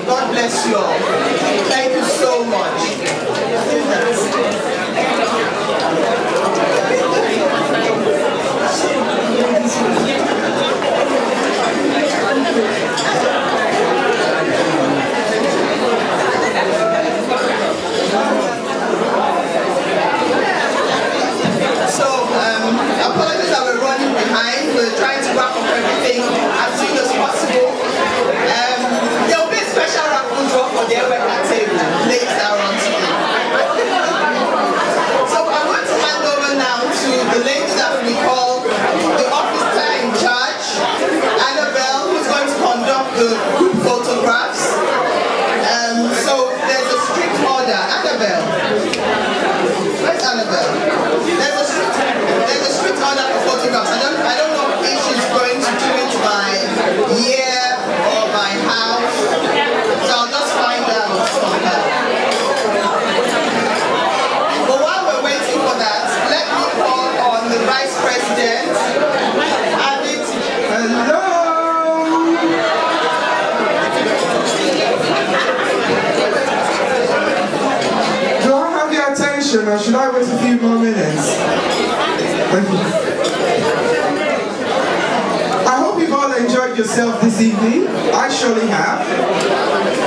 God bless you all. Thank you so much. Apologies that we're running behind. We're trying to wrap up everything as soon as possible. There will be a special raffle draw for their worker table later on today. So I'm going to hand over now to the lady that we call the officer in charge, Annabelle, who's going to conduct the group photographs. So there's a strict order. Annabelle. Where's Annabelle? There's a strict order for photographs. I don't know if she's going to do it by year or by house. So I'll just find out from her. But while we're waiting for that, let me call on the Vice President. Hello! Do I have your attention or should I wait a few more minutes? Thank you. I hope you've all enjoyed yourself this evening. I surely have.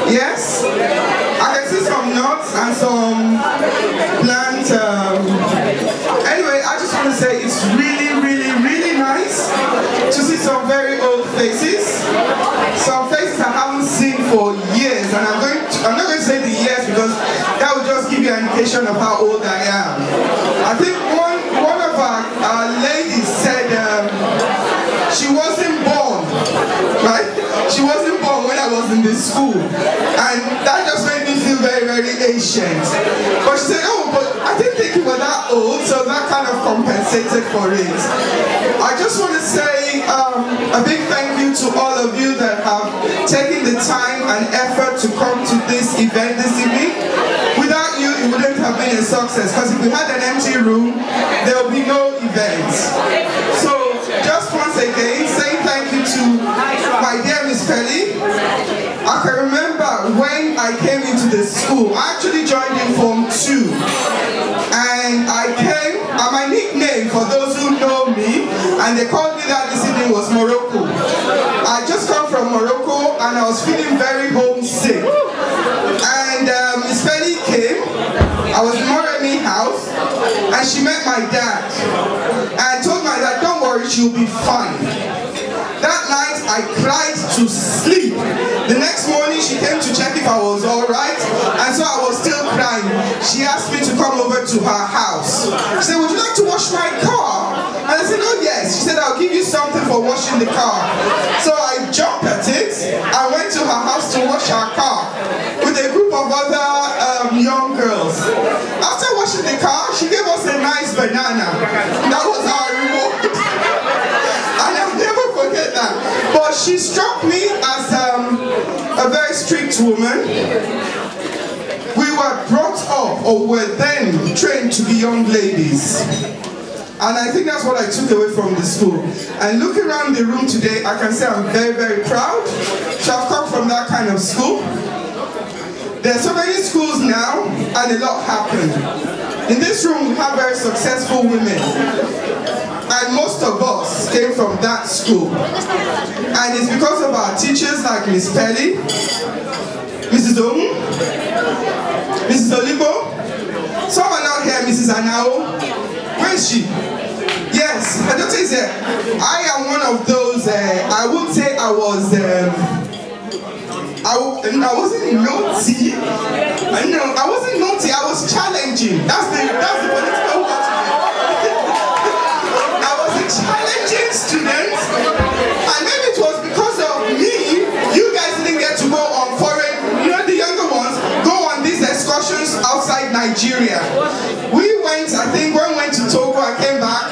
Yes? I can see some nuts and some plant. Anyway, I just want to say it's really, really, really nice to see some very old faces. Some faces I haven't seen for years. And I'm not going to say the years because that will just give you an indication of how old I am. in the school. And that just made me feel very, very ancient. But she said, oh, but I didn't think you were that old, so that kind of compensated for it. I just want to say a big thank you to all of you that have taken the time and effort to come to this event this evening. Without you, it wouldn't have been a success, because if we had an empty room, there would be no event. So, just once again, saying thank you to my dear Miss Pelly. I can remember when I came into the school, I actually joined in Form 2. And I came, and my nickname, for those who know me, and they called me that this evening, was Morocco. I just come from Morocco, and I was feeling very homesick. And Miss Pelly came, I was in Moremi house, and she met my dad. And I told my dad, don't worry, she'll be fine. That night, I cried to sleep. The next morning, she came to check if I was alright, and so I was still crying. She asked me to come over to her house. She said, would you like to wash my car? And I said, oh yes. She said, I'll give you something for washing the car. So I jumped at it. I went to her house to wash her car with a group of other young girls. After washing the car, she gave us a nice banana. That was our reward. And I'll never forget that. But she struck me as a very strict woman. We were brought up, or were then trained to be young ladies. And I think that's what I took away from the school. And looking around the room today, I can say I'm very, very proud to have come from that kind of school. There are so many schools now, and a lot happened. In this room, we have very successful women. And most of us came from that school. And it's because of our teachers like Miss Pelly, Mrs. Omu, Mrs. Olibo. Some are not here, Mrs. Anao. Where is she? Yes, her daughter is here. I am one of those, I would say I was, I wasn't naughty. No, I wasn't naughty, I was challenging. That's the political word. I was a challenging student, and maybe it was because of me, you guys didn't get to go on foreign, you know, the younger ones, go on these excursions outside Nigeria. We went, I think, when we went to Togo, I came back,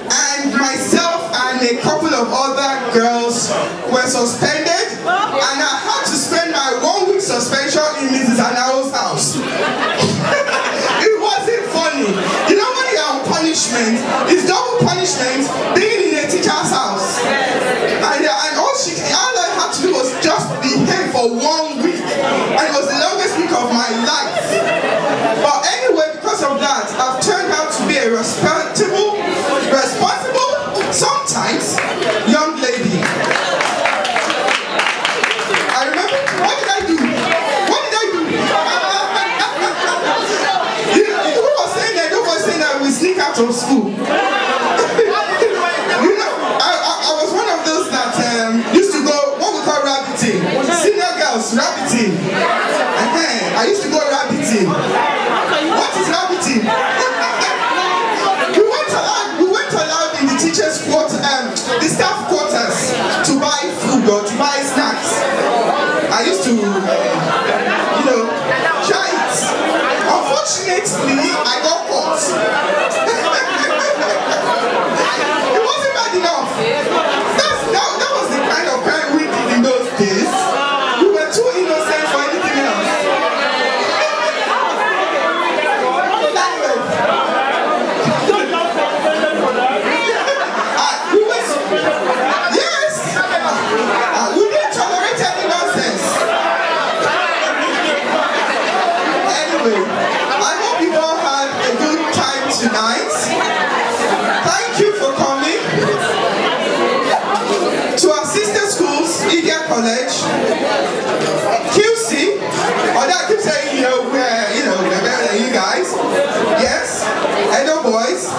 and myself and a couple of other girls were suspended, and I had to spend my 1 week suspension in Mrs. Anao's house. It wasn't funny. You know when you're on punishment, it's double punishment being in a teacher's house. And all I had to do was just behave for 1 week, and it was the longest week of my life. But anyway, because of that, I've turned out to be a responsible, sometimes, young lady. I remember, what did I do? What did I do? Who was saying that we sneak out of school? You know, I was one of those that used to go, what we call rabbiting. Senior girls, rabbiting. I used to go rabbiting. What is rabbiting? we weren't allowed in the teachers' quarter, the staff quarters, to buy food or to buy snacks. I used to, you know, try it. Unfortunately, I got caught. It wasn't bad enough. That was the kind of crime we did in those days. We were too innocent for anything else. Tonight. Thank you for coming to our sister schools, Idia College, QC, or that keep saying, we're better than you guys. Yes, Edo boys.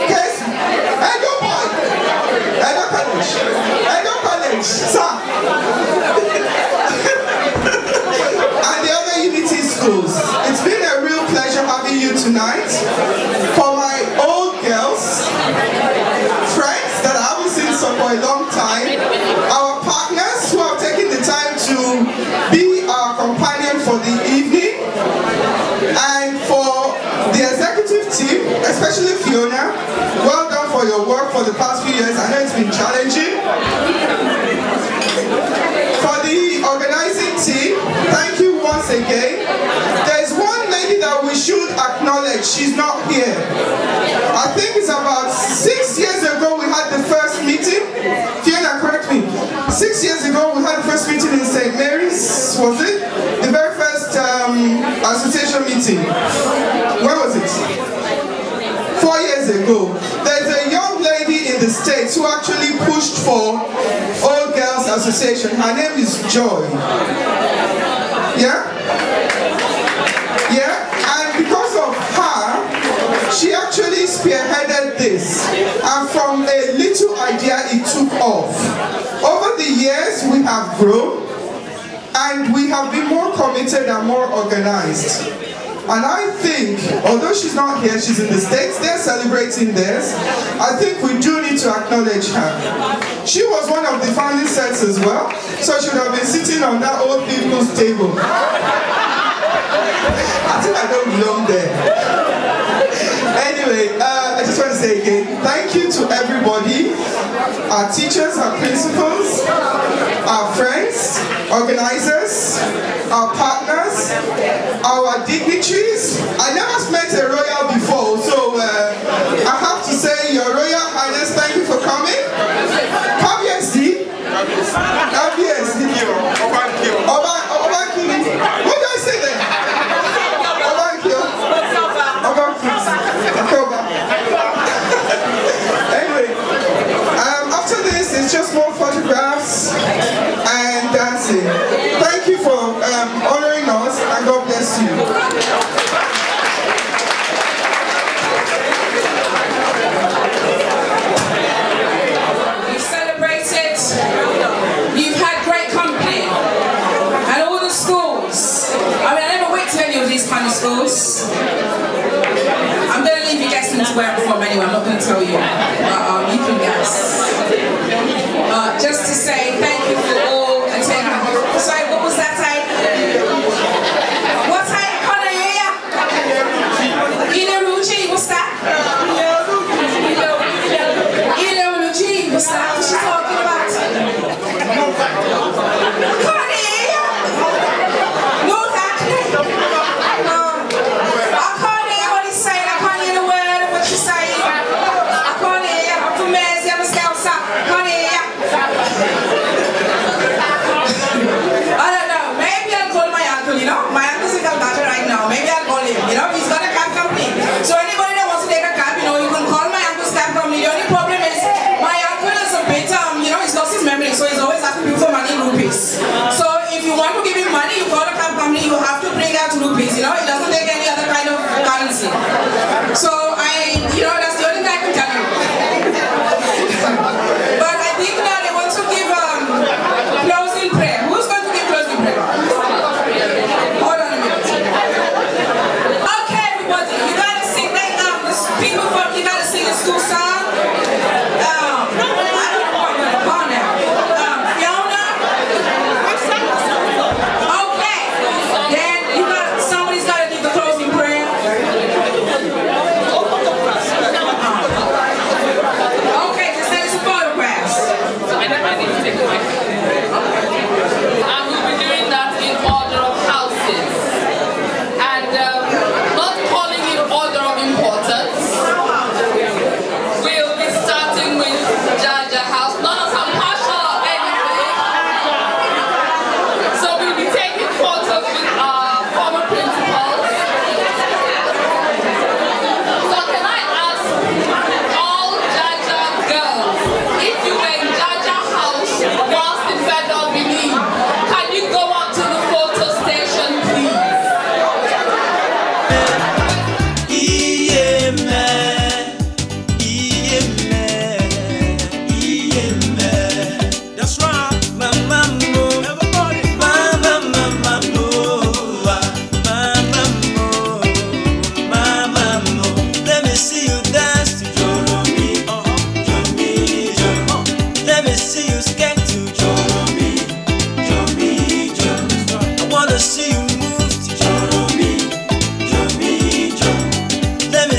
Yes, Edo boy. Edo College, sir. And the other Unity schools. It's been a real pleasure having you tonight. For my organizing team, especially Fiona, well done for your work for the past few years. I know it's been challenging. For the organizing team, thank you once again. There's one lady that we should acknowledge. She's not here. I think it's about 6 years ago we had the first meeting. Fiona, correct me. 6 years ago we had the first meeting in St. Mary's, was it? The very first association meeting. When was it? 4 years ago. There's a young lady in the States who actually pushed for Old Girls Association. Her name is Joy. Yeah? Yeah? And because of her, she actually spearheaded this. And from a little idea, it took off. Over the years, we have grown. And we have been more committed and more organized. And I think, although she's not here, she's in the States, they're celebrating theirs. I think we do need to acknowledge her. She was one of the founding sets as well, so she would have been sitting on that old people's table. I think I don't belong there. Anyway, I just want to say again, thank you to everybody, our teachers, our principals, our friends, organizers, our partners, our dignitaries. I never met a royal before, so I have to say, Your Royal Highness, thank you for coming. KBSD. What do I say then? Anyway, after this, it's just more photographs and dancing. Thank you for honoring us, and God bless you. You've celebrated, you've had great company, and all the schools. I mean, I never went to any of these kind of schools. I'm going to leave you guessing to where I'm from anyway, I'm not going to tell you, but you can guess. Just to say thank you for all attending. Sorry, what was that time? What time? Ileruji, what's that? Ileruji, what's that? What's she talking about? No, that. I can't hear what he's saying. I can't hear the word of what she's saying. I can't hear. I'm from Mersey. I'm a Scout. I can't hear.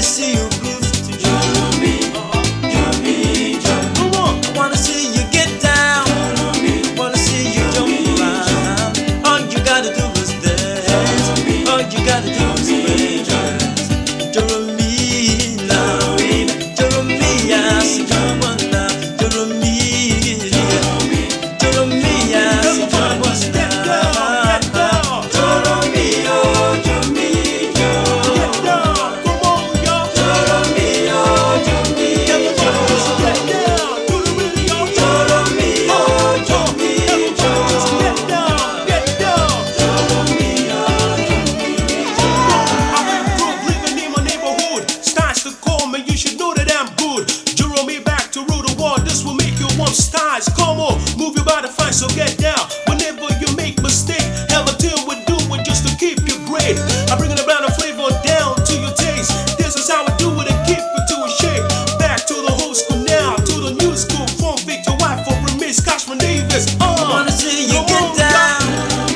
to see you groove to Joromi. Come on, I wanna see you get down. I wanna see you jump around. All you gotta do is dance. All you gotta do is dance. Joromi now, Joromi, yes, come on now, Joromi, Joromi, yes, come on now. Come on, move your body fine, so get down. Whenever you make mistake, have a deal with doing just to keep you great. I bring it around a flavor down to your taste. This is how I do it and keep it to a shape. Back to the old school now, to the new school. From Victor White for Remix, Cashman Davis. I wanna see you get down.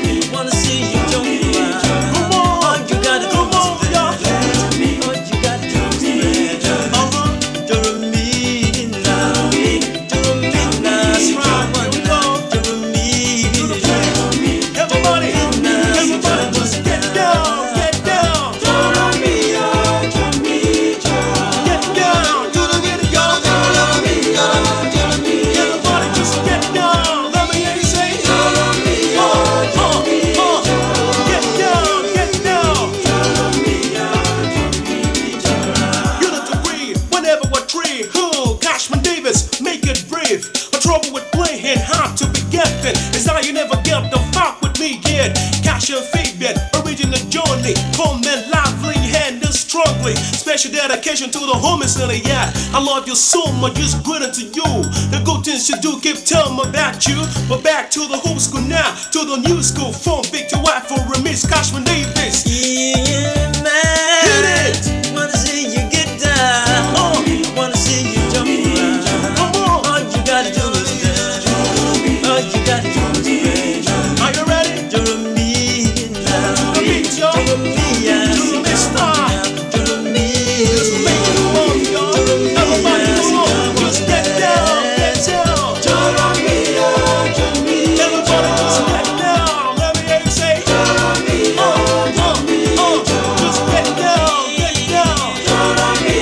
I wanna see you jump around. Come on, all you gotta do is dance. All you gotta do is dance. Joromi now, Joromi now. Make it brave. A trouble with playing hard to be getting is now you never get the fuck with me yet. Cash and feedback, original journey, comment lively, handle strongly. Special dedication to the homies in the yard. I love you so much, just greeting to you. The good things you do, keep telling me about you. But back to the old school now, to the new school. From Victor White for Remix, Cashman Davis. Yeah, man. Hit it. Wanna see you get down. Wanna see you jump around. All you gotta do is dance. All you gotta do is dance. Are you ready? Joromi now. Joromi, yes. Joromi star. Joromi. Just make it move, y'all. Everybody come on. Just get down, get down. Joromi, Joromi. Everybody just get down. Let me hear you say Joromi, just get down, get down. Joromi,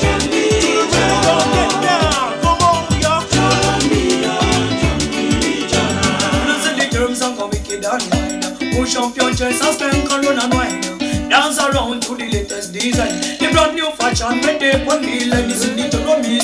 Joromi. Get down. Come on, y'all. Push up your chest and spend corona and wine. Dance around to the latest design. The brand new fashion, we take one meal and it's in the Joromi.